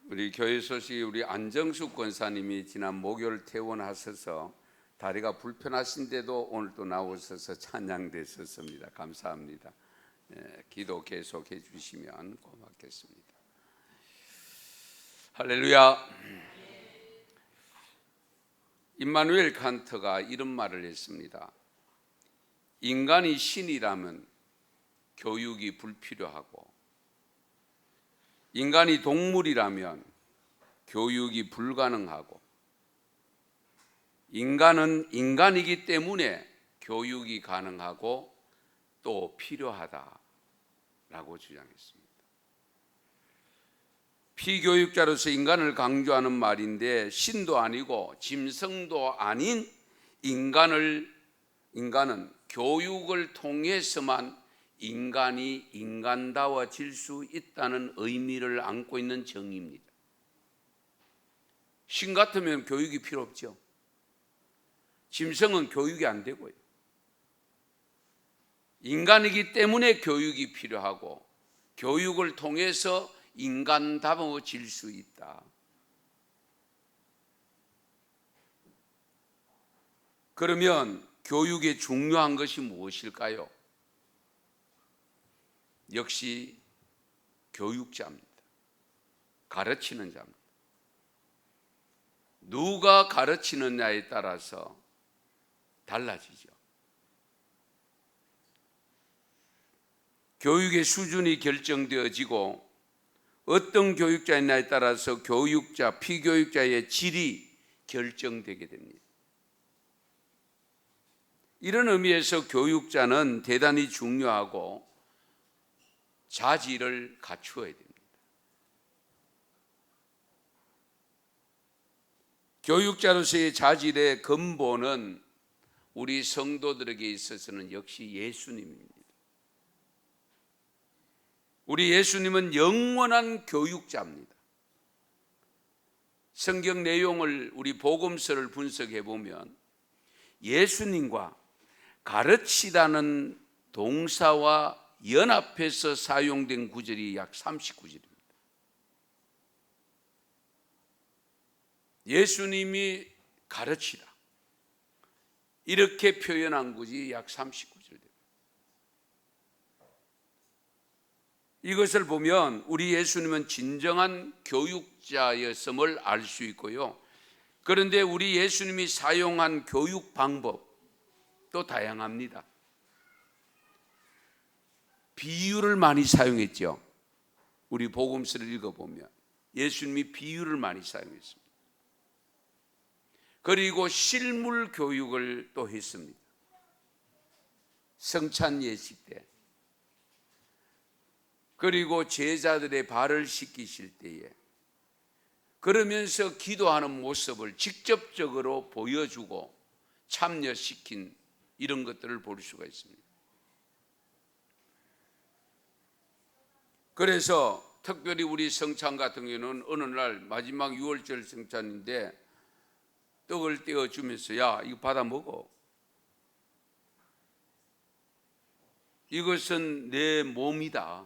우리 교회 소식이 우리 안정숙 권사님이 지난 목요일 퇴원하셔서 다리가 불편하신데도 오늘 또 나오셔서 찬양되셨습니다. 감사합니다. 기도 계속 해주시면 고맙겠습니다. 할렐루야. 임마누엘 칸트가 이런 말을 했습니다. 인간이 신이라면 교육이 불필요하고 인간이 동물이라면 교육이 불가능하고 인간은 인간이기 때문에 교육이 가능하고 또 필요하다라고 주장했습니다. 피교육자로서 인간을 강조하는 말인데 신도 아니고 짐승도 아닌 인간은 교육을 통해서만 인간이 인간다워질 수 있다는 의미를 안고 있는 정의입니다. 신 같으면 교육이 필요 없죠. 짐승은 교육이 안 되고요. 인간이기 때문에 교육이 필요하고 교육을 통해서 인간다워질 수 있다. 그러면 교육의 중요한 것이 무엇일까요? 역시 교육자입니다. 가르치는 자입니다. 누가 가르치느냐에 따라서 달라지죠. 교육의 수준이 결정되어지고 어떤 교육자이냐에 따라서 교육자, 피교육자의 질이 결정되게 됩니다. 이런 의미에서 교육자는 대단히 중요하고 자질을 갖추어야 됩니다. 교육자로서의 자질의 근본은 우리 성도들에게 있어서는 역시 예수님입니다. 우리 예수님은 영원한 교육자입니다. 성경 내용을 우리 복음서를 분석해 보면 예수님과 가르치다는 동사와 연합해서 사용된 구절이 약 39절입니다. 예수님이 가르치라 이렇게 표현한 구절이 약 39절 됩니다. 이것을 보면 우리 예수님은 진정한 교육자였음을 알 수 있고요. 그런데 우리 예수님이 사용한 교육 방법도 다양합니다. 비유를 많이 사용했죠. 우리 복음서를 읽어보면 예수님이 비유를 많이 사용했습니다. 그리고 실물 교육을 또 했습니다. 성찬 예식 때, 그리고 제자들의 발을 씻기실 때에, 그러면서 기도하는 모습을 직접적으로 보여주고 참여시킨 이런 것들을 볼 수가 있습니다. 그래서 특별히 우리 성찬 같은 경우는 어느 날 마지막 6월절 성찬인데 떡을 떼어주면서 야 이거 받아 먹어. 이것은 내 몸이다.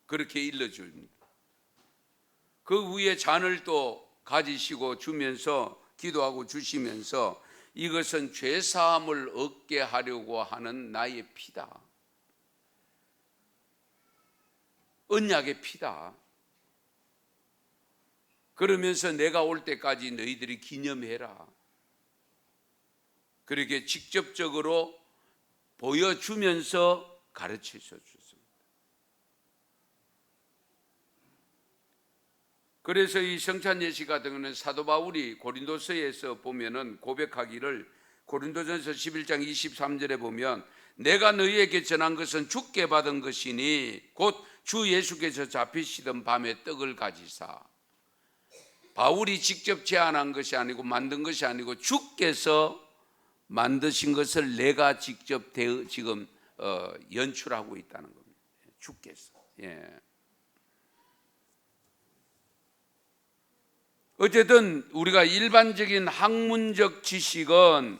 그렇게 일러줍니다. 그 위에 잔을 또 가지시고 주면서 기도하고 주시면서 이것은 죄사함을 얻게 하려고 하는 나의 피다. 언약의 피다. 그러면서 내가 올 때까지 너희들이 기념해라. 그렇게 직접적으로 보여주면서 가르치셔 줬습니다. 그래서 이 성찬 예식 같은 경우는 사도 바울이 고린도서에서 보면은 고백하기를 고린도전서 11장 23절에 보면 내가 너희에게 전한 것은 주께 받은 것이니 곧 주 예수께서 잡히시던 밤에 떡을 가지사. 바울이 직접 제안한 것이 아니고 만든 것이 아니고 주께서 만드신 것을 내가 직접 지금 연출하고 있다는 겁니다. 주께서. 어쨌든 우리가 일반적인 학문적 지식은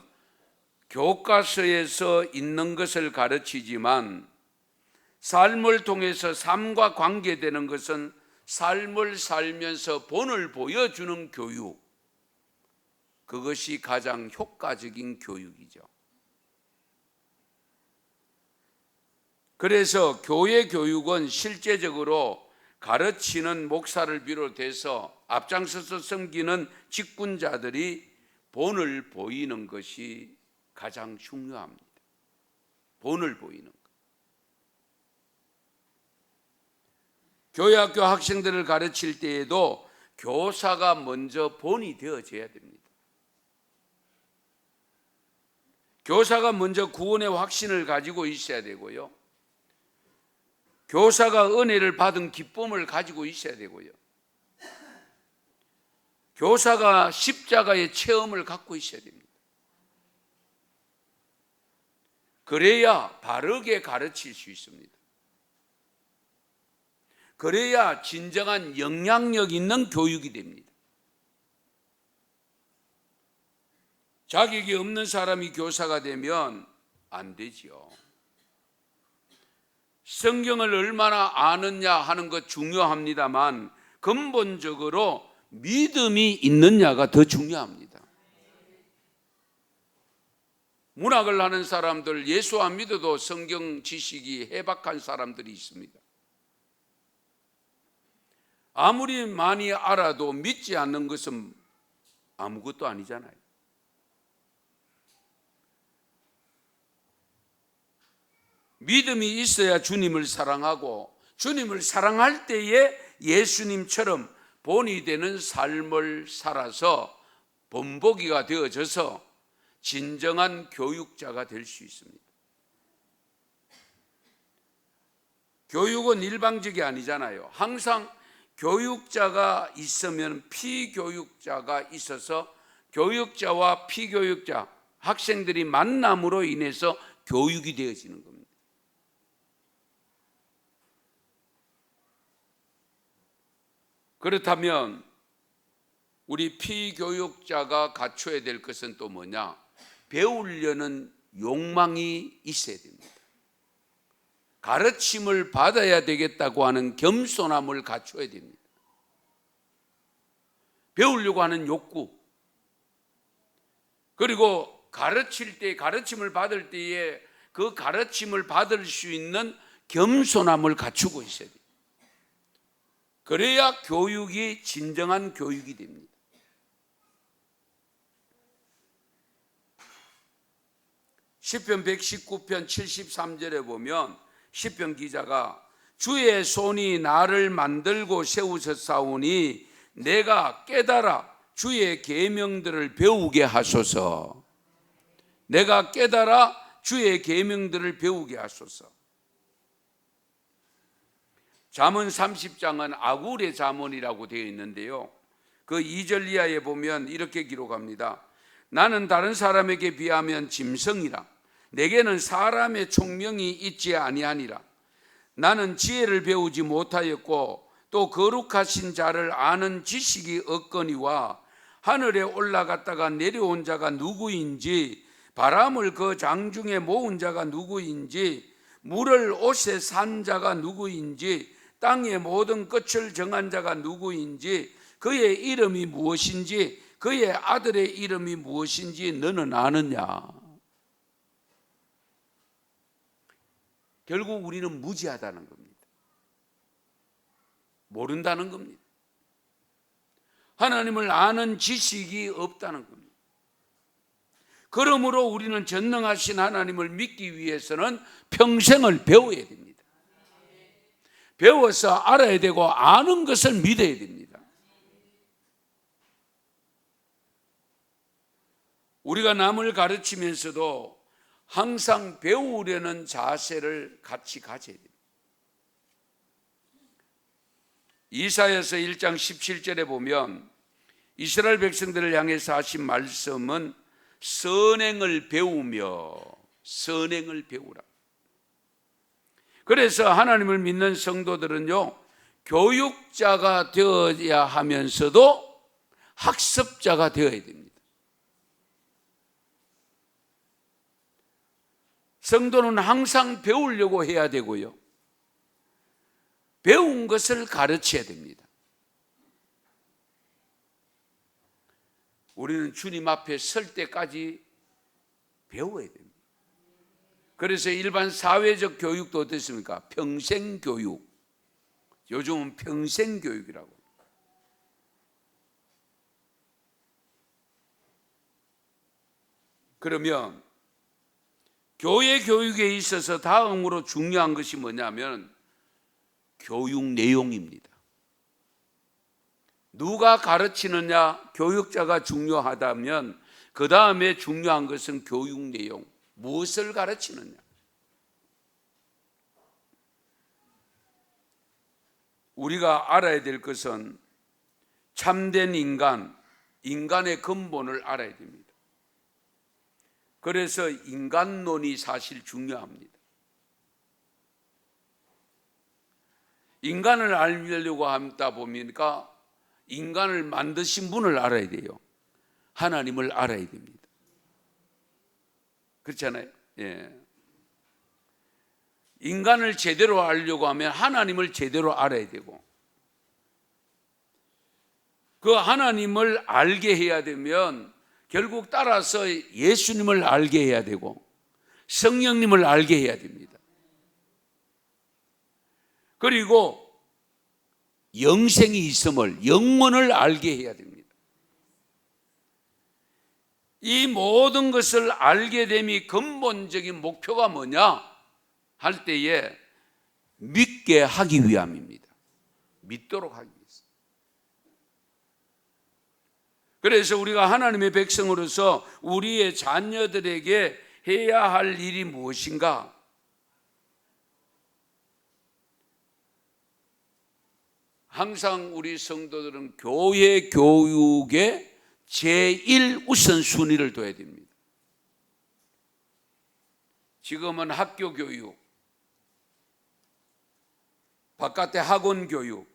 교과서에서 있는 것을 가르치지만 삶을 통해서 삶과 관계되는 것은 삶을 살면서 본을 보여주는 교육, 그것이 가장 효과적인 교육이죠. 그래서 교회 교육은 실제적으로 가르치는 목사를 비롯해서 앞장서서 섬기는 직분자들이 본을 보이는 것이 가장 중요합니다. 본을 보이는 것. 교회학교 학생들을 가르칠 때에도 교사가 먼저 본이 되어져야 됩니다. 교사가 먼저 구원의 확신을 가지고 있어야 되고요. 교사가 은혜를 받은 기쁨을 가지고 있어야 되고요. 교사가 십자가의 체험을 갖고 있어야 됩니다. 그래야 바르게 가르칠 수 있습니다. 그래야 진정한 영향력 있는 교육이 됩니다. 자격이 없는 사람이 교사가 되면 안 되지요. 성경을 얼마나 아느냐 하는 것 중요합니다만 근본적으로 믿음이 있느냐가 더 중요합니다. 문학을 하는 사람들, 예수 안 믿어도 성경 지식이 해박한 사람들이 있습니다. 아무리 많이 알아도 믿지 않는 것은 아무것도 아니잖아요. 믿음이 있어야 주님을 사랑하고 주님을 사랑할 때에 예수님처럼 본이 되는 삶을 살아서 본보기가 되어져서 진정한 교육자가 될 수 있습니다. 교육은 일방적이 아니잖아요. 항상 교육자가 있으면 피교육자가 있어서 교육자와 피교육자, 학생들이 만남으로 인해서 교육이 되어지는 겁니다. 그렇다면 우리 피교육자가 갖춰야 될 것은 또 뭐냐? 배우려는 욕망이 있어야 됩니다. 가르침을 받아야 되겠다고 하는 겸손함을 갖춰야 됩니다. 배우려고 하는 욕구, 그리고 가르칠 때, 가르침을 받을 때에 그 가르침을 받을 수 있는 겸손함을 갖추고 있어야 돼요. 그래야 교육이 진정한 교육이 됩니다. 시편 119편 73절에 보면 시편 기자가 주의 손이 나를 만들고 세우셨사오니 내가 깨달아 주의 계명들을 배우게 하소서. 내가 깨달아 주의 계명들을 배우게 하소서. 잠언 30장은 아굴의 잠언이라고 되어 있는데요, 그 2절 이하에 보면 이렇게 기록합니다. 나는 다른 사람에게 비하면 짐승이라. 내게는 사람의 총명이 있지 아니하니라. 나는 지혜를 배우지 못하였고 또 거룩하신 자를 아는 지식이 없거니와 하늘에 올라갔다가 내려온 자가 누구인지, 바람을 그 장중에 모은 자가 누구인지, 물을 옷에 산 자가 누구인지, 땅의 모든 끝을 정한 자가 누구인지, 그의 이름이 무엇인지, 그의 아들의 이름이 무엇인지 너는 아느냐? 결국 우리는 무지하다는 겁니다. 모른다는 겁니다. 하나님을 아는 지식이 없다는 겁니다. 그러므로 우리는 전능하신 하나님을 믿기 위해서는 평생을 배워야 됩니다. 배워서 알아야 되고 아는 것을 믿어야 됩니다. 우리가 남을 가르치면서도 항상 배우려는 자세를 같이 가져야 됩니다. 이사야서 1장 17절에 보면 이스라엘 백성들을 향해서 하신 말씀은 선행을 배우며, 선행을 배우라. 그래서 하나님을 믿는 성도들은요, 교육자가 되어야 하면서도 학습자가 되어야 됩니다. 성도는 항상 배우려고 해야 되고요, 배운 것을 가르쳐야 됩니다. 우리는 주님 앞에 설 때까지 배워야 됩니다. 그래서 일반 사회적 교육도 어떻습니까? 평생교육. 요즘은 평생교육이라고. 그러면 교회 교육에 있어서 다음으로 중요한 것이 뭐냐면 교육 내용입니다. 누가 가르치느냐, 교육자가 중요하다면 그 다음에 중요한 것은 교육 내용, 무엇을 가르치느냐. 우리가 알아야 될 것은 참된 인간의 근본을 알아야 됩니다. 그래서 인간론이 사실 중요합니다. 인간을 알려고 하다 보니까 인간을 만드신 분을 알아야 돼요. 하나님을 알아야 됩니다. 그렇잖아요. 예. 인간을 제대로 알려고 하면 하나님을 제대로 알아야 되고, 그 하나님을 알게 해야 되면 결국 따라서 예수님을 알게 해야 되고 성령님을 알게 해야 됩니다. 그리고 영생이 있음을, 영원을 알게 해야 됩니다. 이 모든 것을 알게 됨이 근본적인 목표가 뭐냐 할 때에 믿게 하기 위함입니다. 믿도록 하기 위해서. 그래서 우리가 하나님의 백성으로서 우리의 자녀들에게 해야 할 일이 무엇인가? 항상 우리 성도들은 교회 교육에 제1우선순위를 둬야 됩니다. 지금은 학교 교육, 바깥의 학원 교육,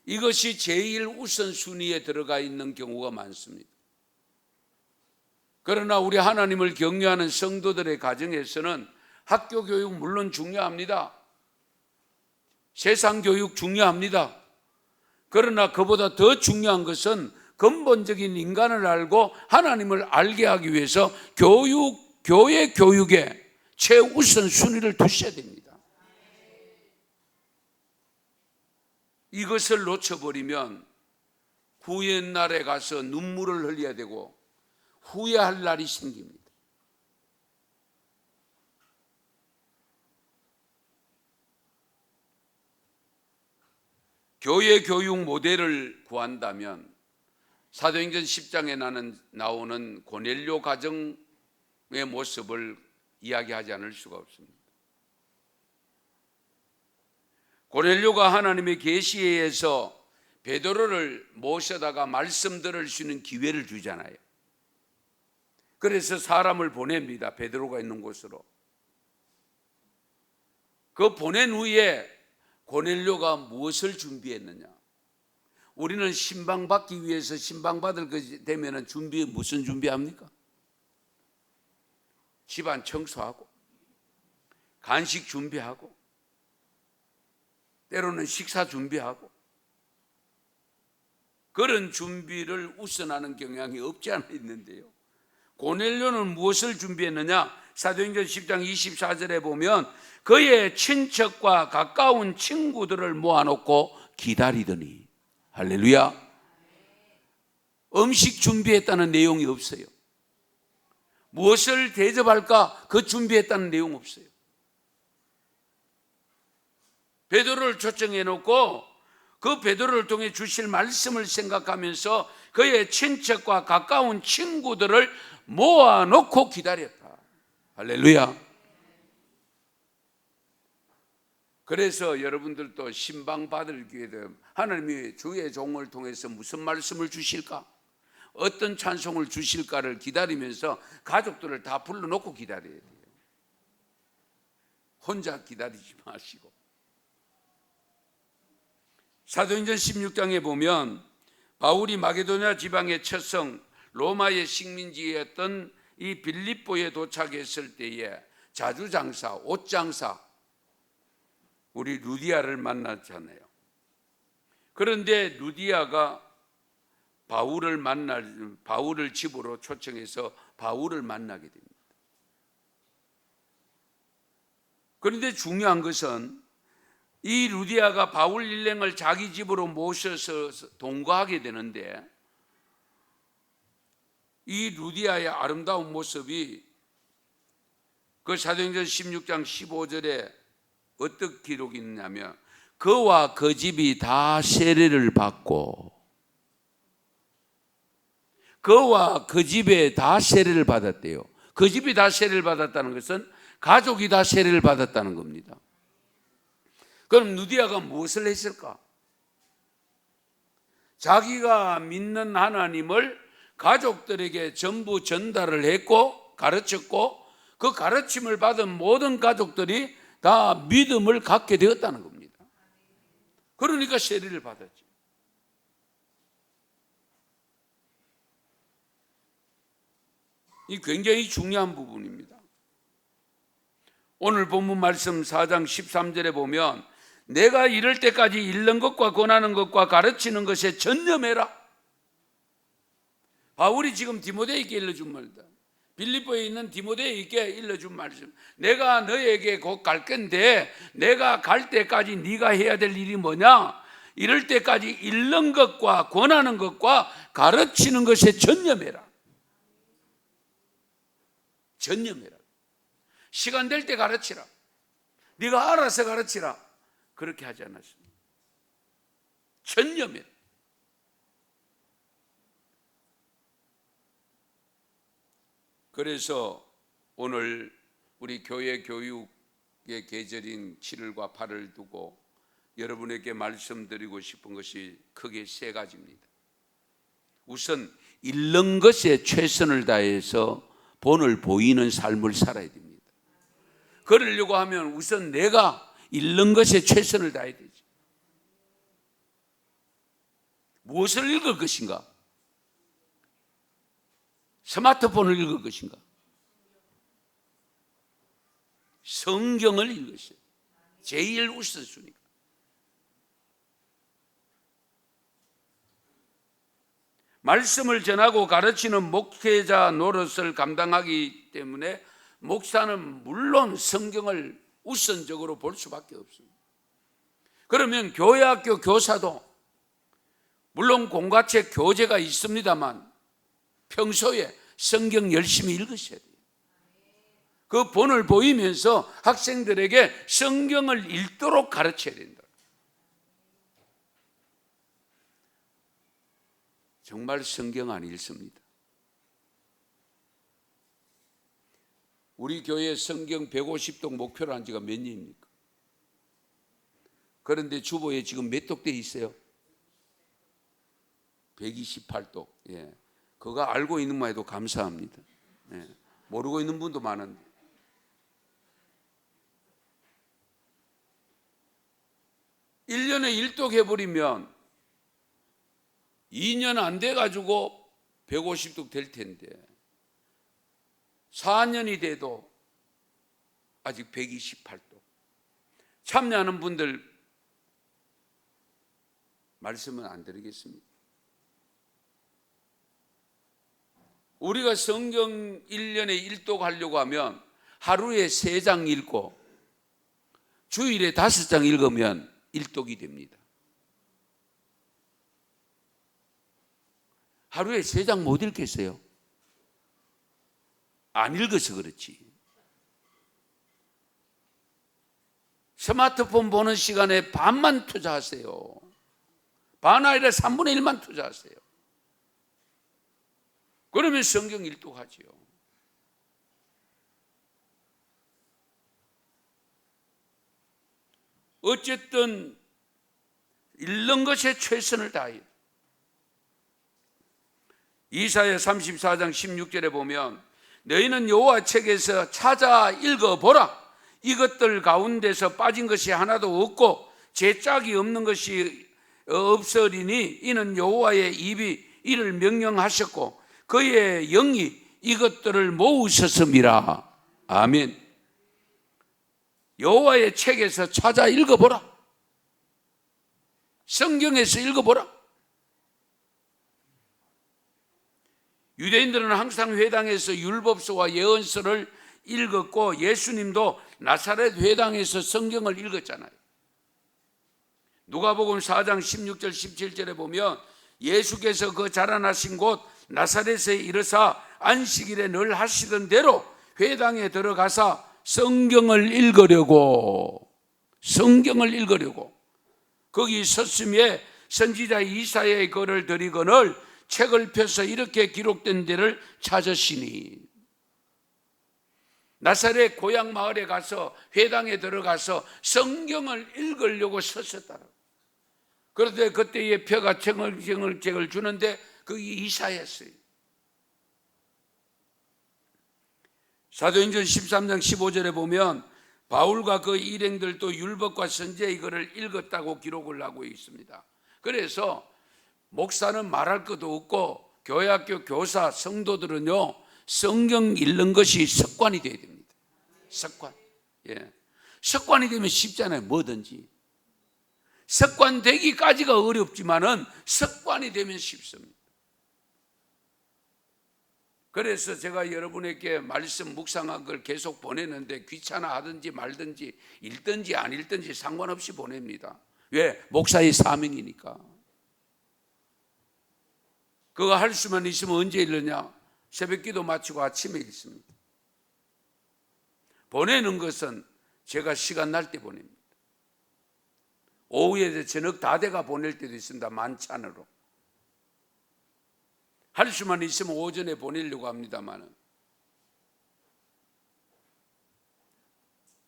이것이 제1우선순위에 들어가 있는 경우가 많습니다. 그러나 우리 하나님을 경외하는 성도들의 가정에서는 학교 교육 물론 중요합니다. 세상 교육 중요합니다. 그러나 그보다 더 중요한 것은 근본적인 인간을 알고 하나님을 알게 하기 위해서 교회 교육에 최우선 순위를 두셔야 됩니다. 이것을 놓쳐버리면 후옛날에 가서 눈물을 흘려야 되고 후회할 날이 생깁니다. 교회 교육 모델을 구한다면 사도행전 10장에 나오는 고넬료 가정의 모습을 이야기하지 않을 수가 없습니다. 고넬료가 하나님의 계시에 의해서 베드로를 모셔다가 말씀 들을 수 있는 기회를 주잖아요. 그래서 사람을 보냅니다. 베드로가 있는 곳으로. 그 보낸 후에 고넬료가 무엇을 준비했느냐? 우리는 신방받기 위해서 신방받을 것 되면 무슨 준비합니까? 집안 청소하고 간식 준비하고 때로는 식사 준비하고 그런 준비를 우선하는 경향이 없지 않아 있는데요. 고넬료는 무엇을 준비했느냐? 사도행전 10장 24절에 보면 그의 친척과 가까운 친구들을 모아놓고 기다리더니, 할렐루야. 음식 준비했다는 내용이 없어요. 무엇을 대접할까? 그 준비했다는 내용 없어요. 베드로를 초청해 놓고 그 베드로를 통해 주실 말씀을 생각하면서 그의 친척과 가까운 친구들을 모아놓고 기다렸다. 할렐루야. 그래서 여러분들도 신방 받을 기회 되면 하나님이 주의 종을 통해서 무슨 말씀을 주실까? 어떤 찬송을 주실까를 기다리면서 가족들을 다 불러놓고 기다려야 돼요. 혼자 기다리지 마시고. 사도행전 16장에 보면 바울이 마게도냐 지방의 첫 성 로마의 식민지였던 이 빌립보에 도착했을 때에 자주장사, 옷장사, 우리 루디아를 만났잖아요. 그런데 루디아가 바울을 집으로 초청해서 바울을 만나게 됩니다. 그런데 중요한 것은 이 루디아가 바울 일행을 자기 집으로 모셔서 동거하게 되는데, 이 루디아의 아름다운 모습이 그 사도행전 16장 15절에 어떻게 기록이 있냐면, 그와 그 집이 다 세례를 받고, 그와 그 집에 다 세례를 받았대요. 그 집이 다 세례를 받았다는 것은 가족이 다 세례를 받았다는 겁니다. 그럼 루디아가 무엇을 했을까? 자기가 믿는 하나님을 가족들에게 전부 전달을 했고 가르쳤고, 그 가르침을 받은 모든 가족들이 다 믿음을 갖게 되었다는 겁니다. 그러니까 세례를 받았지. 이 굉장히 중요한 부분입니다. 오늘 본문 말씀 4장 13절에 보면, 내가 이럴 때까지 읽는 것과 권하는 것과 가르치는 것에 전념해라. 바울이 지금 디모데에게 일러준 말이다. 빌립보에 있는 디모데에게 일러준 말씀. 내가 너에게 곧 갈 건데, 내가 갈 때까지 네가 해야 될 일이 뭐냐? 이럴 때까지 읽는 것과 권하는 것과 가르치는 것에 전념해라. 전념해라. 시간 될 때 가르치라. 네가 알아서 가르치라. 그렇게 하지 않았습니다. 전념해라. 그래서 오늘 우리 교회 교육의 계절인 7월과 8월 두고 여러분에게 말씀드리고 싶은 것이 크게 세 가지입니다. 우선 읽는 것에 최선을 다해서 본을 보이는 삶을 살아야 됩니다. 그러려고 하면 우선 내가 읽는 것에 최선을 다해야 되지. 무엇을 읽을 것인가? 스마트폰을 읽을 것인가? 성경을 읽으세요. 제일 우선순위가. 말씀을 전하고 가르치는 목회자 노릇을 감당하기 때문에 목사는 물론 성경을 우선적으로 볼 수밖에 없습니다. 그러면 교회 학교 교사도 물론 공과책 교재가 있습니다만 평소에 성경 열심히 읽으셔야 돼요. 그 본을 보이면서 학생들에게 성경을 읽도록 가르쳐야 된다. 정말 성경 안 읽습니다. 우리 교회 성경 150독 목표로 한 지가 몇 년입니까? 그런데 주보에 지금 몇 독 돼 있어요? 128독. 예. 그거 알고 있는 만 해도 감사합니다. 예. 모르고 있는 분도 많은데. (1년에) 1독 해버리면 2년 안 돼가지고 150독 될 텐데 4년이 돼도 아직 128독. 참여하는 분들 말씀은 안 드리겠습니다. 우리가 성경 1년에 1독 하려고 하면 하루에 3장 읽고 주일에 5장 읽으면 1독이 됩니다. 하루에 3장 못 읽겠어요? 안 읽어서 그렇지. 스마트폰 보는 시간에 반만 투자하세요. 반 아니라 3분의 1만 투자하세요. 그러면 성경 1독 하지요. 어쨌든 읽는 것에 최선을 다해요. 이사야 34장 16절에 보면 너희는 여호와 책에서 찾아 읽어보라. 이것들 가운데서 빠진 것이 하나도 없고 제짝이 없는 것이 없으리니 이는 여호와의 입이 이를 명령하셨고 그의 영이 이것들을 모으셨음이라. 아멘. 여호와의 책에서 찾아 읽어보라. 성경에서 읽어보라. 유대인들은 항상 회당에서 율법서와 예언서를 읽었고 예수님도 나사렛 회당에서 성경을 읽었잖아요. 누가복음 4장 16절 17절에 보면 예수께서 그 자라나신 곳 나사렛에 이르사 안식일에 늘 하시던 대로 회당에 들어가서 성경을 읽으려고 거기 섰음에 선지자 이사야의 글을 들이거늘 책을 펴서 이렇게 기록된 데를 찾으시니, 나사렛 고향 마을에 가서 회당에 들어가서 성경을 읽으려고 섰었다고. 그런데 그때의 표가 책을 주는데 그게 이사야였어요. 사도행전 13장 15절에 보면 바울과 그 일행들도 율법과 선지자의 글을 읽었다고 기록을 하고 있습니다. 그래서 목사는 말할 것도 없고 교회학교 교사 성도들은요 성경 읽는 것이 습관이 되어야 됩니다. 습관. 습관이 되면 쉽잖아요. 뭐든지 습관 되기까지가 어렵지만은 습관이 되면 쉽습니다. 그래서 제가 여러분에게 말씀 묵상한 걸 계속 보내는데 귀찮아 하든지 말든지 읽든지 안 읽든지 상관없이 보냅니다. 왜? 목사의 사명이니까. 그거 할 수만 있으면 언제 읽느냐? 새벽기도 마치고 아침에 읽습니다. 보내는 것은 제가 시간 날 때 보냅니다. 오후에 저녁 다 돼가 보낼 때도 있습니다. 만찬으로. 할 수만 있으면 오전에 보내려고 합니다만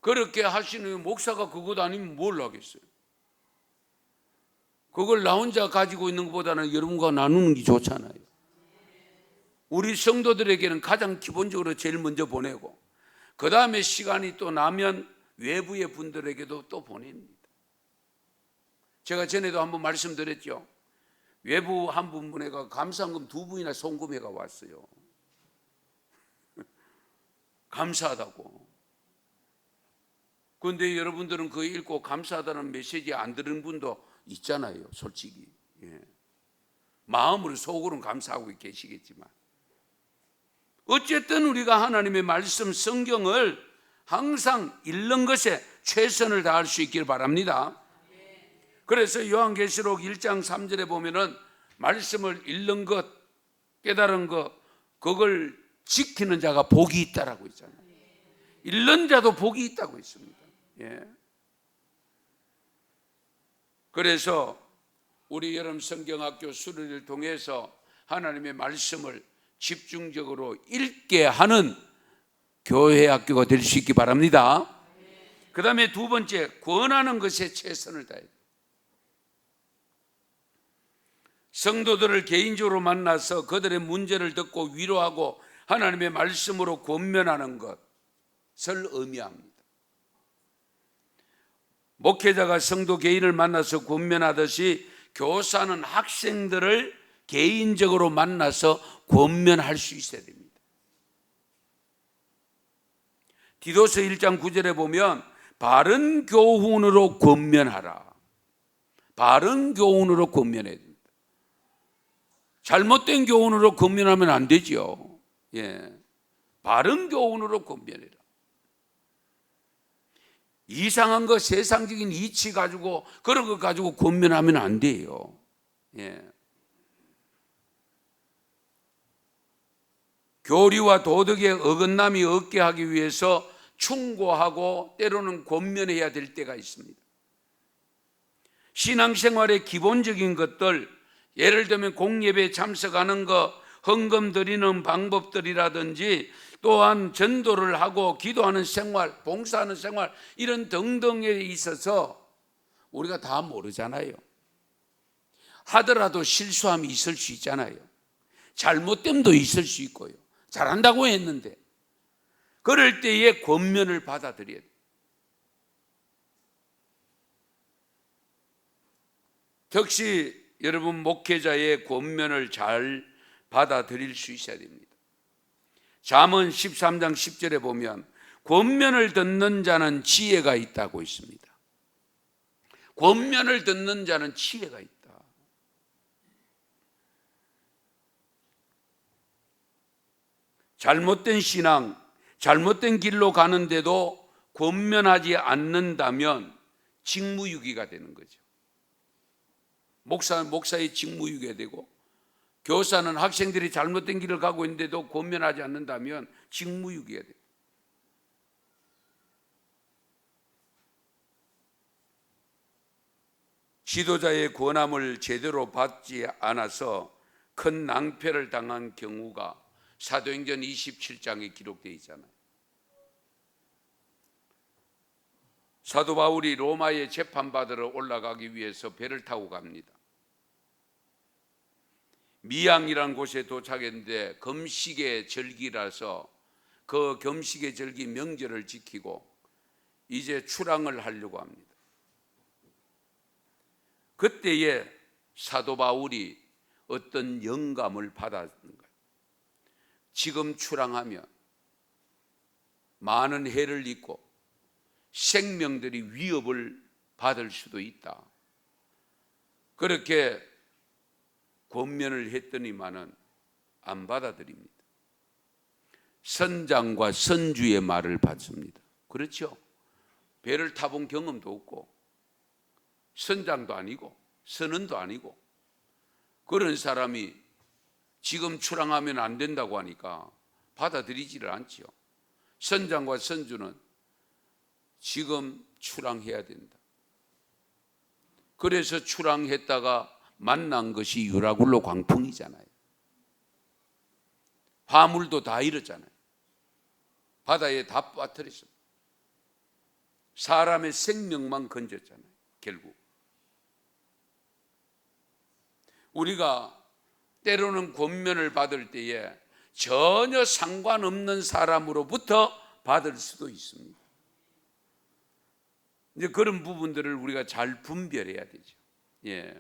그렇게 하시는 목사가 그것 아니면 뭘 하겠어요? 그걸 나 혼자 가지고 있는 것보다는 여러분과 나누는 게 좋잖아요. 우리 성도들에게는 가장 기본적으로 제일 먼저 보내고 그 다음에 시간이 또 나면 외부의 분들에게도 또 보냅니다. 제가 전에도 한번 말씀드렸죠. 외부 한 분에가 감사한금 2분이나 송금해가 왔어요. 감사하다고. 그런데 여러분들은 그거 읽고 감사하다는 메시지 안 들은 분도 있잖아요. 솔직히. 마음으로 속으로는 감사하고 계시겠지만 어쨌든 우리가 하나님의 말씀 성경을 항상 읽는 것에 최선을 다할 수 있기를 바랍니다. 그래서 요한계시록 1장 3절에 보면은 말씀을 읽는 것, 깨달은 것, 그걸 지키는 자가 복이 있다라고 있잖아요. 읽는 자도 복이 있다고 있습니다. 그래서 우리 여름 성경학교 수련을 통해서 하나님의 말씀을 집중적으로 읽게 하는 교회 학교가 될 수 있기 바랍니다. 그 다음에 두 번째, 권하는 것에 최선을 다해야 돼요. 성도들을 개인적으로 만나서 그들의 문제를 듣고 위로하고 하나님의 말씀으로 권면하는 것을 의미합니다. 목회자가 성도 개인을 만나서 권면하듯이 교사는 학생들을 개인적으로 만나서 권면할 수 있어야 됩니다. 디도서 1장 9절에 보면 바른 교훈으로 권면하라. 바른 교훈으로 권면해야 됩니다. 잘못된 교훈으로 권면하면 안 되죠. 바른 교훈으로 권면해라. 이상한 거, 세상적인 이치 가지고 그런 거 가지고 권면하면 안 돼요. 교리와 도덕의 어긋남이 없게 하기 위해서 충고하고 때로는 권면해야 될 때가 있습니다. 신앙생활의 기본적인 것들, 예를 들면 공예배에 참석하는 것, 헌금 드리는 방법들이라든지 또한 전도를 하고 기도하는 생활, 봉사하는 생활 이런 등등에 있어서 우리가 다 모르잖아요. 하더라도 실수함이 있을 수 있잖아요. 잘못됨도 있을 수 있고요. 잘한다고 했는데 그럴 때에 권면을 받아들여야 돼요. 특히 여러분 목회자의 권면을 잘 받아들일 수 있어야 됩니다. 잠언 13장 10절에 보면 권면을 듣는 자는 지혜가 있다고 있습니다. 권면을 듣는 자는 지혜가 있다. 잘못된 신앙, 잘못된 길로 가는데도 권면하지 않는다면 직무유기가 되는 거죠. 목사의 직무유기가 되고, 교사는 학생들이 잘못된 길을 가고 있는데도 권면하지 않는다면 직무유기가 돼요. 지도자의 권함을 제대로 받지 않아서 큰 낭패를 당한 경우가 사도행전 27장에 기록되어 있잖아요. 사도 바울이 로마에 재판받으러 올라가기 위해서 배를 타고 갑니다. 미양이라는 곳에 도착했는데 금식의 절기라서 그 금식의 절기 명절을 지키고 이제 출항을 하려고 합니다. 그때에 사도 바울이 어떤 영감을 받았는 거예요. 지금 출항하면 많은 해를 입고 생명들이 위협을 받을 수도 있다. 그렇게 권면을 했더니만은 안 받아들입니다. 선장과 선주의 말을 받습니다. 그렇죠? 배를 타본 경험도 없고 선장도 아니고 선원도 아니고 그런 사람이 지금 출항하면 안 된다고 하니까 받아들이지를 않지요. 선장과 선주는 지금 출항해야 된다. 그래서 출항했다가 만난 것이 유라굴로 광풍이잖아요. 화물도 다 잃었잖아요. 바다에 다 빠뜨렸습니다. 사람의 생명만 건졌잖아요. 결국 우리가 때로는 권면을 받을 때에 전혀 상관없는 사람으로부터 받을 수도 있습니다. 이제 그런 부분들을 우리가 잘 분별해야 되죠. 예.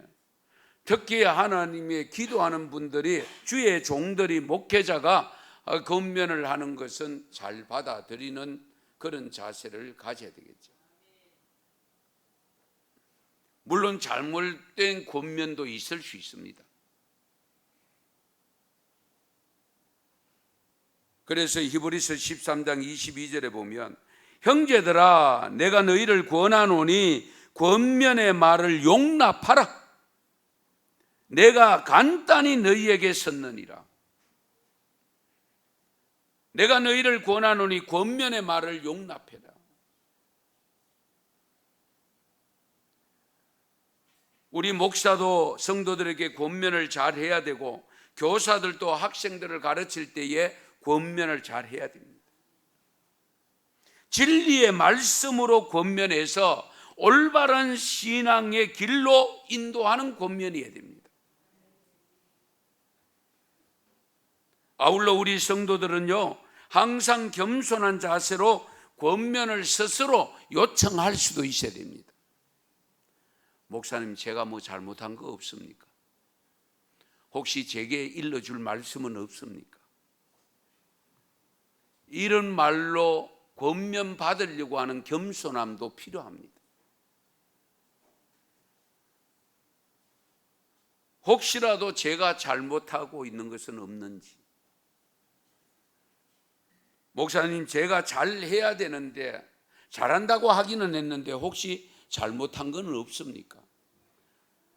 특히 하나님의 기도하는 분들이, 주의 종들이, 목회자가 권면을 하는 것은 잘 받아들이는 그런 자세를 가져야 되겠죠. 물론 잘못된 권면도 있을 수 있습니다. 그래서 히브리서 13장 22절에 보면, 형제들아 내가 너희를 권하노니 권면의 말을 용납하라. 내가 간단히 너희에게 썼느니라. 내가 너희를 권하노니 권면의 말을 용납해라. 우리 목사도 성도들에게 권면을 잘 해야 되고, 교사들도 학생들을 가르칠 때에 권면을 잘 해야 됩니다. 진리의 말씀으로 권면해서 올바른 신앙의 길로 인도하는 권면이어야 됩니다. 아울러 우리 성도들은요, 항상 겸손한 자세로 권면을 스스로 요청할 수도 있어야 됩니다. 목사님, 제가 뭐 잘못한 거 없습니까? 혹시 제게 일러줄 말씀은 없습니까? 이런 말로 권면 받으려고 하는 겸손함도 필요합니다. 혹시라도 제가 잘못하고 있는 것은 없는지, 목사님 제가 잘해야 되는데, 잘한다고 하기는 했는데 혹시 잘못한 건 없습니까?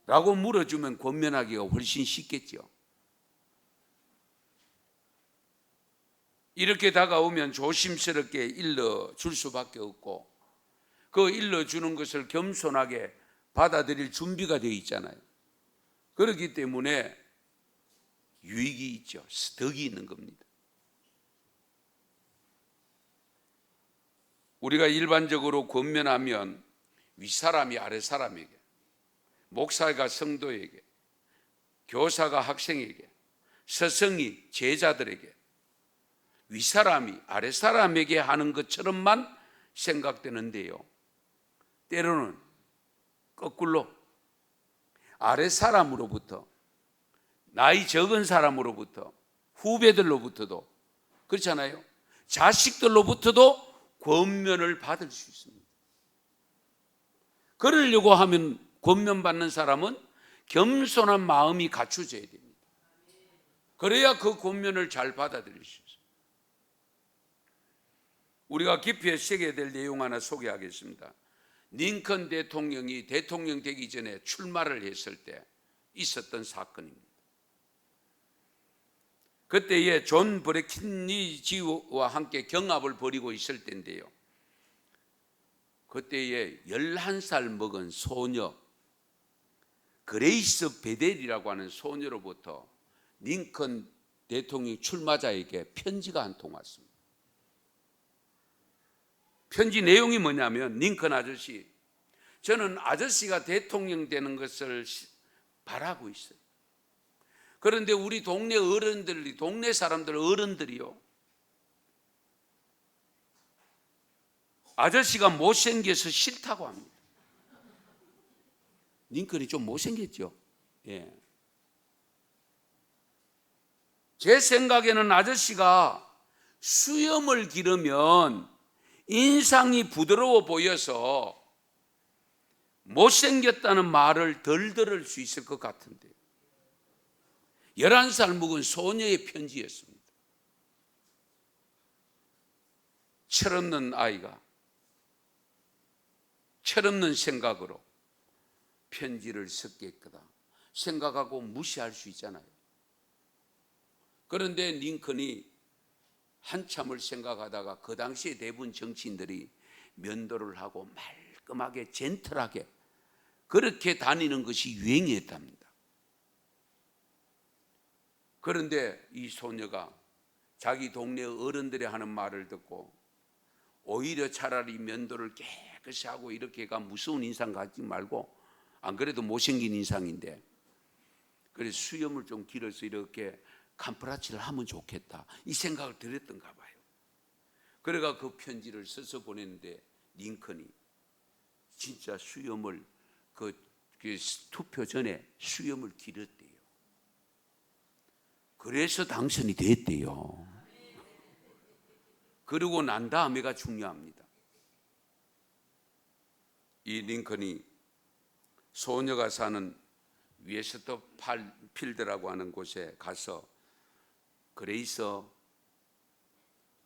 라고 물어주면 권면하기가 훨씬 쉽겠죠. 이렇게 다가오면 조심스럽게 일러줄 수밖에 없고, 그 일러주는 것을 겸손하게 받아들일 준비가 되어 있잖아요. 그렇기 때문에 유익이 있죠. 덕이 있는 겁니다. 우리가 일반적으로 권면하면 윗사람이 아랫사람에게, 목사가 성도에게, 교사가 학생에게, 스승이 제자들에게, 윗사람이 아랫사람에게 하는 것처럼만 생각되는데요, 때로는 거꾸로 아랫사람으로부터, 나이 적은 사람으로부터, 후배들로부터도, 그렇잖아요, 자식들로부터도 권면을 받을 수 있습니다. 그러려고 하면 권면 받는 사람은 겸손한 마음이 갖춰져야 됩니다. 그래야 그 권면을 잘 받아들일 수 있어요. 우리가 깊이 새겨야 될 내용 하나 소개하겠습니다. 링컨 대통령이 대통령 되기 전에 출마를 했을 때 있었던 사건입니다. 그때에 존 브레킨리지와 함께 경합을 벌이고 있을 때인데요, 그때에 11살 먹은 소녀 그레이스 베델이라고 하는 소녀로부터 링컨 대통령 출마자에게 편지가 한 통 왔습니다. 편지 내용이 뭐냐면, 링컨 아저씨, 저는 아저씨가 대통령 되는 것을 바라고 있어요. 그런데 우리 동네 어른들이, 동네 사람들 어른들이요, 아저씨가 못생겨서 싫다고 합니다. 링컨이 좀 못생겼죠. 예. 제 생각에는 아저씨가 수염을 기르면 인상이 부드러워 보여서 못생겼다는 말을 덜 들을 수 있을 것 같은데, 11살 먹은 소녀의 편지였습니다. 철없는 아이가 철없는 생각으로 편지를 썼겠거다 생각하고 무시할 수 있잖아요. 그런데 링컨이 한참을 생각하다가, 그 당시에 대부분 정치인들이 면도를 하고 말끔하게 젠틀하게 그렇게 다니는 것이 유행이었답니다. 그런데 이 소녀가 자기 동네 어른들이 하는 말을 듣고 오히려 차라리 면도를 깨끗이 하고 이렇게가 무서운 인상 갖지 말고, 안 그래도 못생긴 인상인데, 그래서 수염을 좀 길어서 이렇게 캄프라치를 하면 좋겠다, 이 생각을 들었던가 봐요. 그래가 그 편지를 써서 보냈는데, 링컨이 진짜 수염을 그 투표 전에 수염을 길었대요. 그래서 당선이 됐대요. 그러고 난 다음에가 중요합니다. 이 링컨이 소녀가 사는 웨스터필드라고 하는 곳에 가서, 그레이스,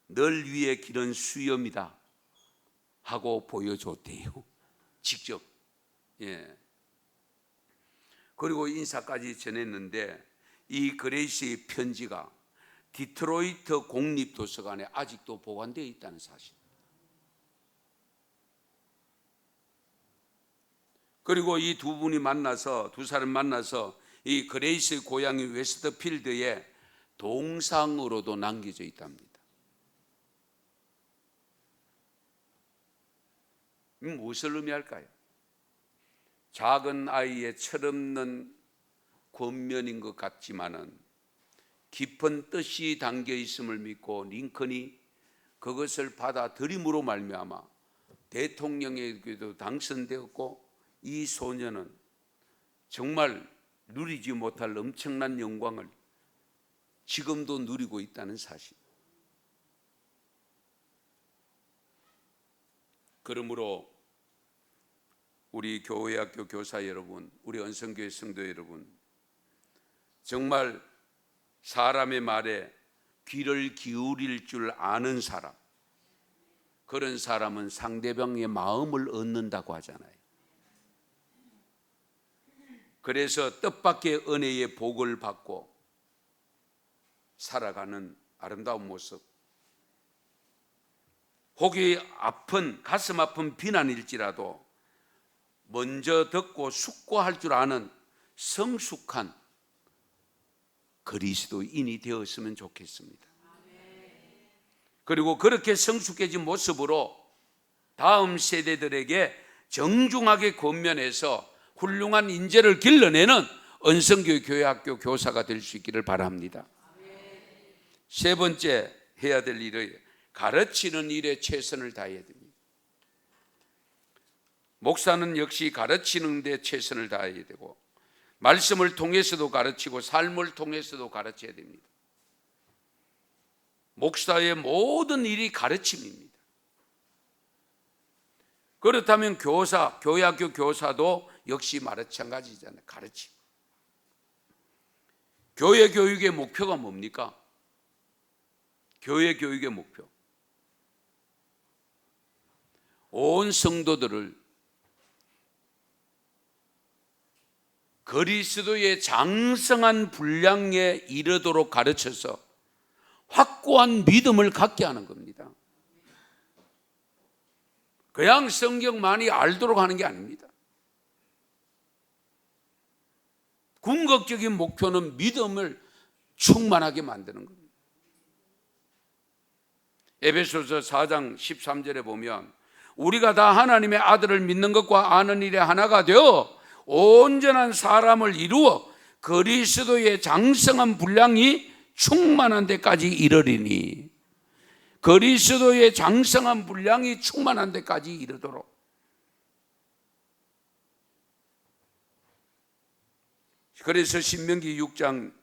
널 위해 기른 수염이다 하고 보여줬대요. 직접. 예. 그리고 인사까지 전했는데, 이 그레이스의 편지가 디트로이트 공립도서관에 아직도 보관되어 있다는 사실. 그리고 이 두 사람 만나서 이 그레이스의 고향이 웨스터필드에 동상으로도 남겨져 있답니다. 무엇을 의미할까요? 작은 아이의 철없는 권면인 것 같지만은 깊은 뜻이 담겨 있음을 믿고 링컨이 그것을 받아들임으로 말미암아 대통령에게도 당선되었고, 이 소녀는 정말 누리지 못할 엄청난 영광을 지금도 누리고 있다는 사실. 그러므로 우리 교회 학교 교사 여러분, 우리 언성교회 성도 여러분, 정말 사람의 말에 귀를 기울일 줄 아는 사람, 그런 사람은 상대방의 마음을 얻는다고 하잖아요. 그래서 뜻밖의 은혜의 복을 받고 살아가는 아름다운 모습, 혹이 아픈, 가슴 아픈 비난일지라도 먼저 듣고 숙고할 줄 아는 성숙한 그리스도인이 되었으면 좋겠습니다. 그리고 그렇게 성숙해진 모습으로 다음 세대들에게 정중하게 권면해서 훌륭한 인재를 길러내는 언성교회 교회학교 교사가 될 수 있기를 바랍니다. 세 번째 해야 될 일은 가르치는 일에 최선을 다해야 됩니다. 목사는 역시 가르치는 데 최선을 다해야 되고, 말씀을 통해서도 가르치고 삶을 통해서도 가르쳐야 됩니다. 목사의 모든 일이 가르침입니다. 그렇다면 교사, 교회학교 교사도 역시 마찬가지잖아요. 가르침. 교회 교육의 목표가 뭡니까? 교회 교육의 목표. 온 성도들을 그리스도의 장성한 분량에 이르도록 가르쳐서 확고한 믿음을 갖게 하는 겁니다. 그냥 성경 많이 알도록 하는 게 아닙니다. 궁극적인 목표는 믿음을 충만하게 만드는 겁니다. 에베소서 4장 13절에 보면 우리가 다 하나님의 아들을 믿는 것과 아는 일에 하나가 되어 온전한 사람을 이루어 그리스도의 장성한 분량이 충만한 데까지 이르리니, 그리스도의 장성한 분량이 충만한 데까지 이르도록. 그래서 신명기 6장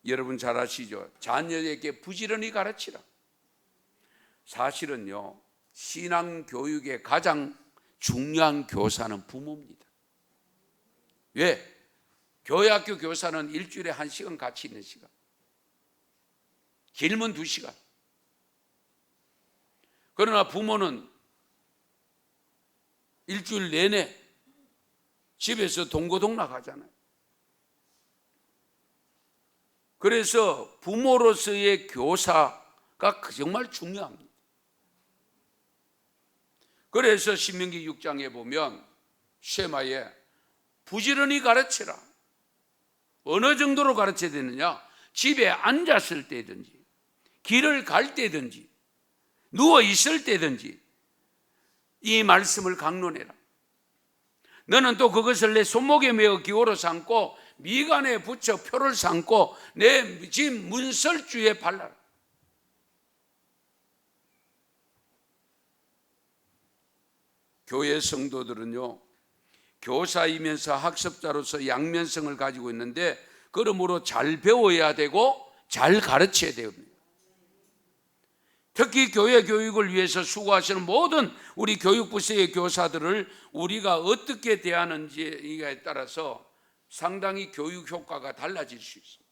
여러분 잘 아시죠? 자녀에게 부지런히 가르치라. 사실은요, 신앙교육의 가장 중요한 교사는 부모입니다. 왜? 교회학교 교사는 일주일에 1시간 같이 있는 시간, 길면 2시간. 그러나 부모는 일주일 내내 집에서 동고동락 하잖아요. 그래서 부모로서의 교사가 정말 중요합니다. 그래서 신명기 6장에 보면 쉐마에 부지런히 가르치라. 어느 정도로 가르쳐야 되느냐? 집에 앉았을 때든지, 길을 갈 때든지, 누워 있을 때든지 이 말씀을 강론해라. 너는 또 그것을 내 손목에 메어 기호로 삼고 미간에 붙여 표를 삼고 내 집 문설주에 발라라. 교회 성도들은요, 교사이면서 학습자로서 양면성을 가지고 있는데, 그러므로 잘 배워야 되고 잘 가르쳐야 됩니다. 특히 교회 교육을 위해서 수고하시는 모든 우리 교육부서의 교사들을 우리가 어떻게 대하는지에 따라서 상당히 교육 효과가 달라질 수 있습니다.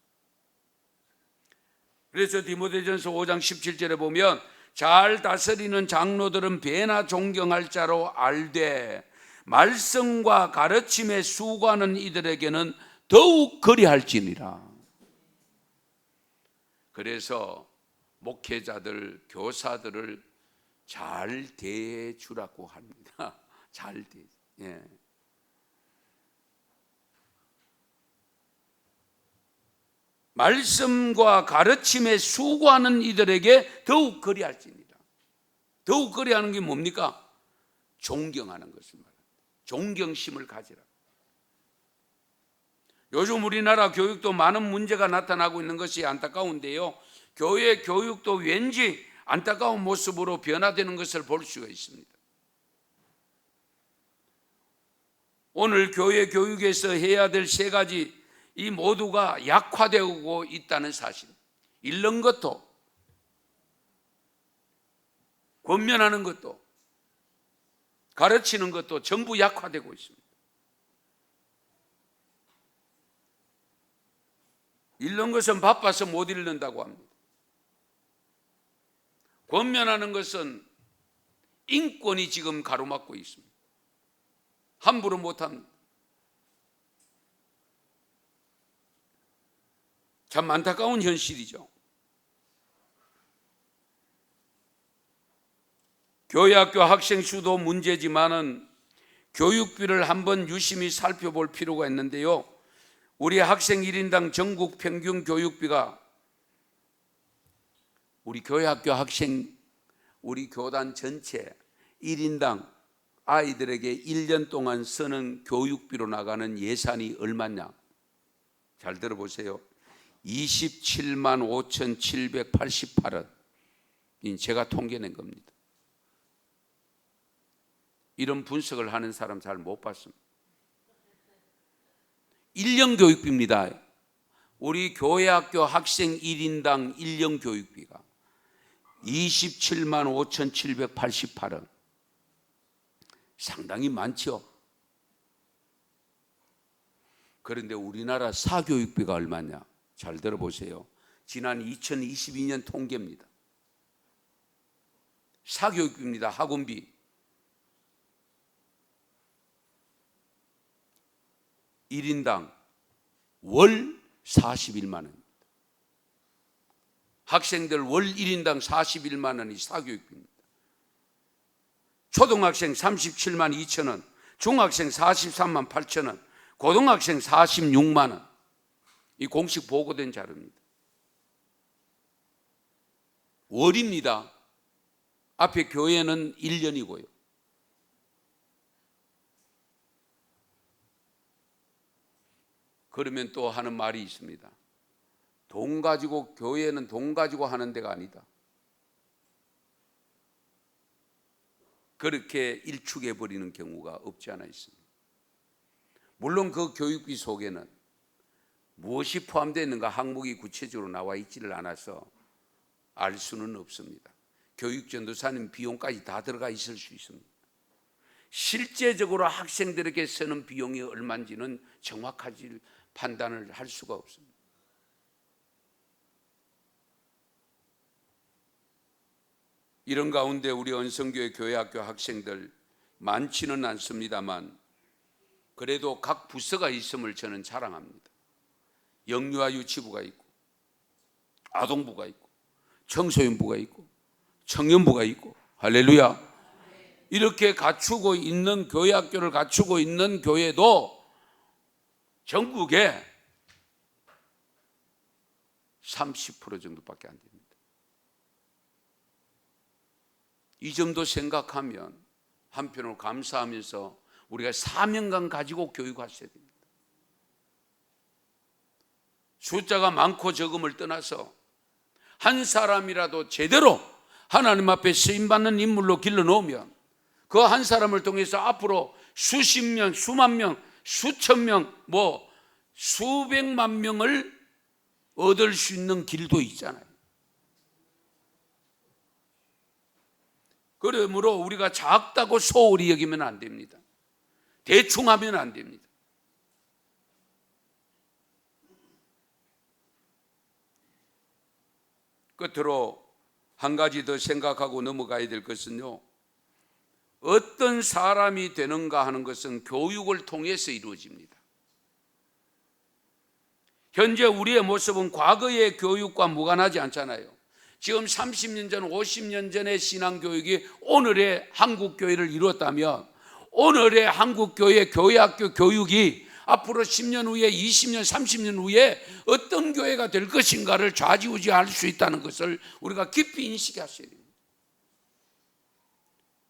그래서 디모데전서 5장 17절에 보면 잘 다스리는 장로들은 배나 존경할 자로 알되 말씀과 가르침에 수고하는 이들에게는 더욱 그리할지니라. 그래서 목회자들, 교사들을 잘 대해주라고 합니다. 잘 대. 예. 말씀과 가르침에 수고하는 이들에게 더욱 그리할지니라. 더욱 그리하는 게 뭡니까? 존경하는 것을 말합니다. 존경심을 가지라. 요즘 우리나라 교육도 많은 문제가 나타나고 있는 것이 안타까운데요, 교회 교육도 왠지 안타까운 모습으로 변화되는 것을 볼 수가 있습니다. 오늘 교회 교육에서 해야 될 3가지, 이 모두가 약화되고 있다는 사실. 읽는 것도, 권면하는 것도, 가르치는 것도 전부 약화되고 있습니다. 읽는 것은 바빠서 못 읽는다고 합니다. 권면하는 것은 인권이 지금 가로막고 있습니다. 함부로 못합니다. 참 안타까운 현실이죠. 교회학교 학생 수도 문제지만은 교육비를 한번 유심히 살펴볼 필요가 있는데요, 우리 학생 1인당 전국 평균 교육비가 우리 교회학교 학생, 우리 교단 전체 1인당 아이들에게 1년 동안 쓰는 교육비로 나가는 예산이 얼마냐? 잘 들어보세요. 27만 5,788원. 제가 통계낸 겁니다. 이런 분석을 하는 사람 잘 못 봤습니다. 1년 교육비입니다. 우리 교회학교 학생 1인당 1년 교육비가 27만 5,788원. 상당히 많죠. 그런데 우리나라 사교육비가 얼마냐? 잘 들어보세요. 지난 2022년 통계입니다. 사교육비입니다. 학원비. 1인당 월 41만 원입니다. 학생들 월 1인당 41만 원이 사교육비입니다. 초등학생 37만 2천 원, 중학생 43만 8천 원, 고등학생 46만 원. 이 공식 보고된 자료입니다. 월입니다. 앞에 교회는 1년이고요. 그러면 또 하는 말이 있습니다. 돈 가지고, 교회는 돈 가지고 하는 데가 아니다. 그렇게 일축해 버리는 경우가 없지 않아 있습니다. 물론 그 교육비 속에는 무엇이 포함되어 있는가 항목이 구체적으로 나와 있지를 않아서 알 수는 없습니다. 교육전도사님 비용까지 다 들어가 있을 수 있습니다. 실제적으로 학생들에게 쓰는 비용이 얼마인지는 정확하지 판단을 할 수가 없습니다. 이런 가운데 우리 언성교회 교회학교 학생들 많지는 않습니다만 그래도 각 부서가 있음을 저는 자랑합니다. 영유아 유치부가 있고, 아동부가 있고, 청소년부가 있고, 청년부가 있고, 할렐루야. 이렇게 갖추고 있는 교회학교를 갖추고 있는 교회도 전국에 30% 정도밖에 안 됩니다. 이 점도 생각하면 한편으로 감사하면서 우리가 사명감 가지고 교육하셔야 됩니다. 숫자가 많고 적음을 떠나서 한 사람이라도 제대로 하나님 앞에 쓰임받는 인물로 길러놓으면 그 한 사람을 통해서 앞으로 수십 명, 수만 명, 수천 명, 수백만 명을 얻을 수 있는 길도 있잖아요. 그러므로 우리가 작다고 소홀히 여기면 안 됩니다. 대충 하면 안 됩니다. 끝으로 한 가지 더 생각하고 넘어가야 될 것은요, 어떤 사람이 되는가 하는 것은 교육을 통해서 이루어집니다. 현재 우리의 모습은 과거의 교육과 무관하지 않잖아요. 지금 30년 전, 50년 전의 신앙교육이 오늘의 한국교회를 이루었다면 오늘의 한국교회 교회학교 교육이 앞으로 10년 후에, 20년, 30년 후에 어떤 교회가 될 것인가를 좌지우지할 수 있다는 것을 우리가 깊이 인식하셔야 됩니다.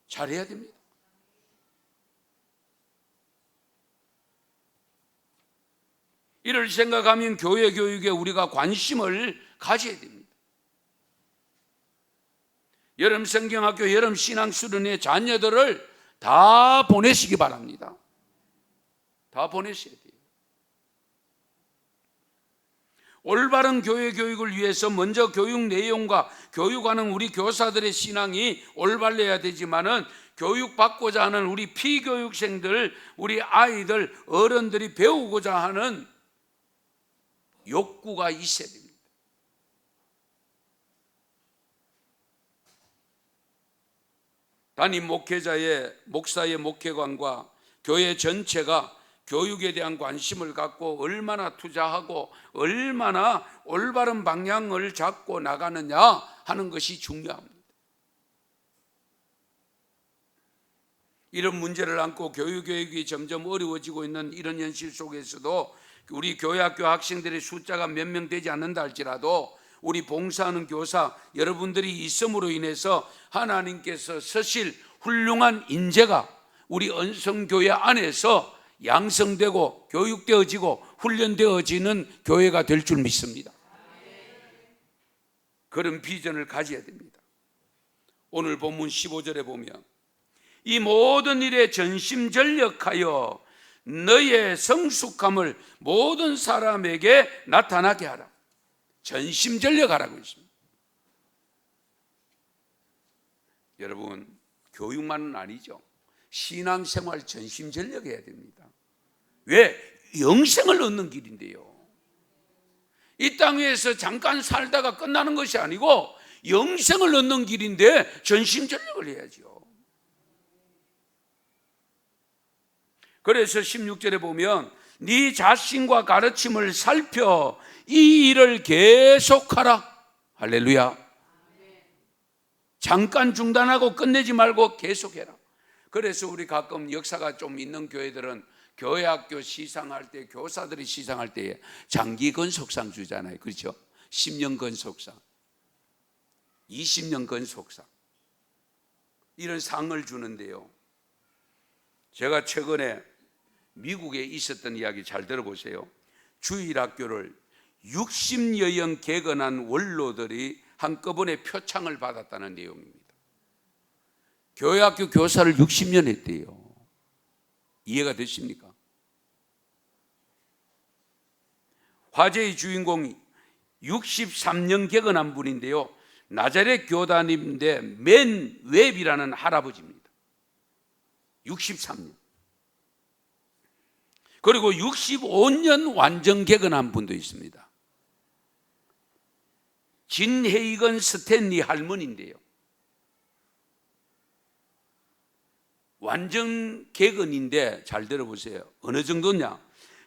잘해야 됩니다. 이를 생각하면 교회 교육에 우리가 관심을 가져야 됩니다. 여름 성경학교, 여름 신앙수련회 자녀들을 다 보내시기 바랍니다. 다 보내셔야 돼요. 올바른 교회 교육을 위해서 먼저 교육 내용과 교육하는 우리 교사들의 신앙이 올바르야 되지만은 교육받고자 하는 우리 피교육생들, 우리 아이들, 어른들이 배우고자 하는 욕구가 있어야 됩니다. 담임 목사의 목회관과 교회 전체가 교육에 대한 관심을 갖고 얼마나 투자하고 얼마나 올바른 방향을 잡고 나가느냐 하는 것이 중요합니다. 이런 문제를 안고 교육이 점점 어려워지고 있는 이런 현실 속에서도 우리 교회학교 학생들의 숫자가 몇 명 되지 않는다 할지라도 우리 봉사하는 교사 여러분들이 있음으로 인해서 하나님께서 서실 훌륭한 인재가 우리 언성교회 안에서 양성되고 교육되어지고 훈련되어지는 교회가 될 줄 믿습니다. 그런 비전을 가져야 됩니다. 오늘 본문 15절에 보면 이 모든 일에 전심전력하여 너의 성숙함을 모든 사람에게 나타나게 하라. 전심전력하라고 있습니다. 여러분, 교육만은 아니죠. 신앙생활 전심전력해야 됩니다. 왜? 영생을 얻는 길인데요. 이 땅 위에서 잠깐 살다가 끝나는 것이 아니고 영생을 얻는 길인데 전심전력을 해야죠. 그래서 16절에 보면 네 자신과 가르침을 살펴 이 일을 계속하라. 할렐루야. 잠깐 중단하고 끝내지 말고 계속해라. 그래서 우리 가끔 역사가 좀 있는 교회들은 교회학교 시상할 때, 교사들이 시상할 때에 장기 건속상 주잖아요. 그렇죠? 10년 건속상, 20년 건속상, 이런 상을 주는데요. 제가 최근에 미국에 있었던 이야기 잘 들어보세요. 주일학교를 60여년 개건한 원로들이 한꺼번에 표창을 받았다는 내용입니다. 교회학교 교사를 60년 했대요. 이해가 되십니까? 화제의 주인공이 63년 개건한 분인데요. 나자렛 교단인데 맨 웹이라는 할아버지입니다. 63년. 그리고 65년 완전 개건한 분도 있습니다. 진헤이건 스탠리 할머니인데요. 완전 개건인데 잘 들어보세요. 어느 정도냐?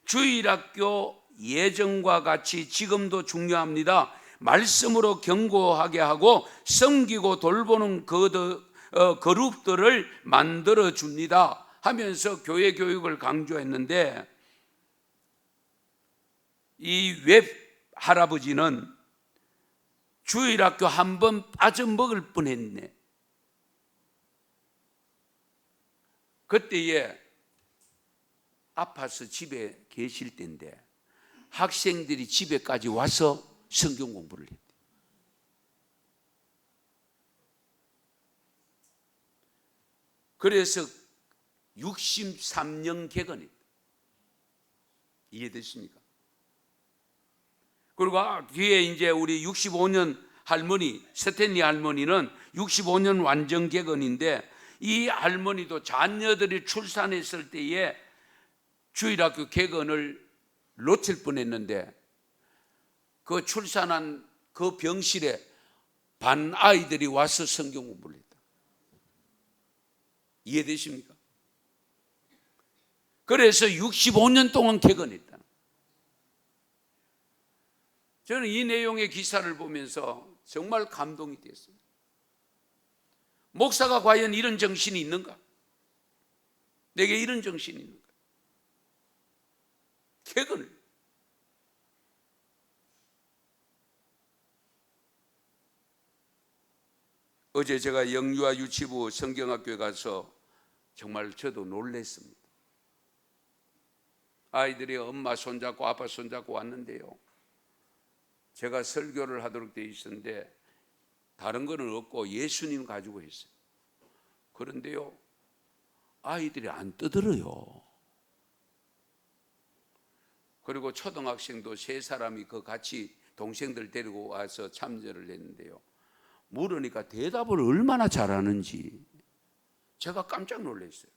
주일학교 예전과 같이 지금도 중요합니다. 말씀으로 경고하게 하고 섬기고 돌보는 그룹들을 만들어 줍니다 하면서 교회 교육을 강조했는데, 이 웹 할아버지는 주일학교 한 번 빠져먹을 뻔했네. 그때에 아파서 집에 계실 때인데 학생들이 집에까지 와서 성경 공부를 했대. 그래서 63년 개건했다. 이해되십니까? 그리고 뒤에 이제 우리 65년 할머니, 스탠리 할머니는 65년 완전 개건인데, 이 할머니도 자녀들이 출산했을 때에 주일학교 개건을 놓칠 뻔했는데, 그 출산한 그 병실에 반 아이들이 와서 성경 공부를 했다. 이해되십니까? 그래서 65년 동안 개건했다. 저는 이 내용의 기사를 보면서 정말 감동이 됐어요. 목사가 과연 이런 정신이 있는가? 내게 이런 정신이 있는가? 개건을. 어제 제가 영유아 유치부 성경학교에 가서 정말 저도 놀랐습니다. 아이들이 엄마 손잡고 아빠 손잡고 왔는데요, 제가 설교를 하도록 되어 있었는데 다른 거는 없고 예수님 가지고 있어요. 그런데요, 아이들이 안 떠들어요. 그리고 초등학생도 3사람이 그 같이 동생들 데리고 와서 참여를 했는데요, 물으니까 대답을 얼마나 잘하는지 제가 깜짝 놀랐어요.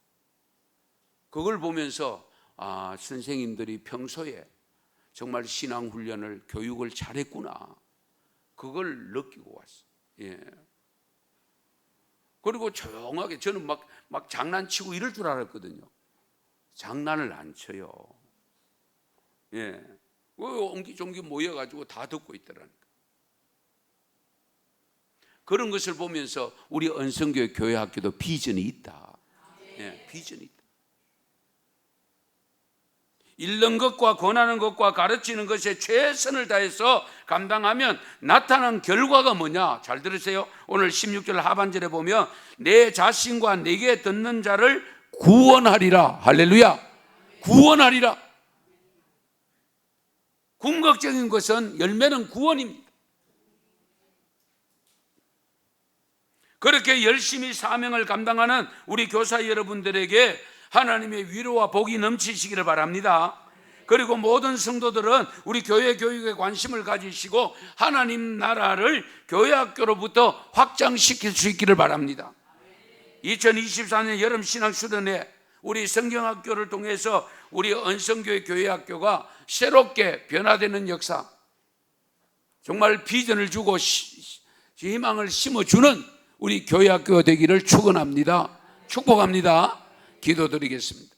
그걸 보면서 선생님들이 평소에 정말 신앙훈련을, 교육을 잘했구나, 그걸 느끼고 왔어요. 예. 그리고 조용하게, 저는 막 장난치고 이럴 줄 알았거든요. 장난을 안 쳐요. 예. 옹기종기 모여가지고 다 듣고 있더라니까. 그런 것을 보면서 우리 언성교회 교회학교도 비전이 있다. 예, 비전이 있다. 읽는 것과 권하는 것과 가르치는 것에 최선을 다해서 감당하면 나타난 결과가 뭐냐? 잘 들으세요. 오늘 16절 하반절에 보면 내 자신과 내게 듣는 자를 구원하리라. 할렐루야. 구원하리라. 궁극적인 것은, 열매는 구원입니다. 그렇게 열심히 사명을 감당하는 우리 교사 여러분들에게 하나님의 위로와 복이 넘치시기를 바랍니다. 그리고 모든 성도들은 우리 교회 교육에 관심을 가지시고 하나님 나라를 교회 학교로부터 확장시킬 수 있기를 바랍니다. 2024년 여름 신학수련회 우리 성경학교를 통해서 우리 언성교회 교회학교가 새롭게 변화되는 역사, 정말 비전을 주고 희망을 심어주는 우리 교회학교가 되기를 축원합니다. 축복합니다. 기도드리겠습니다.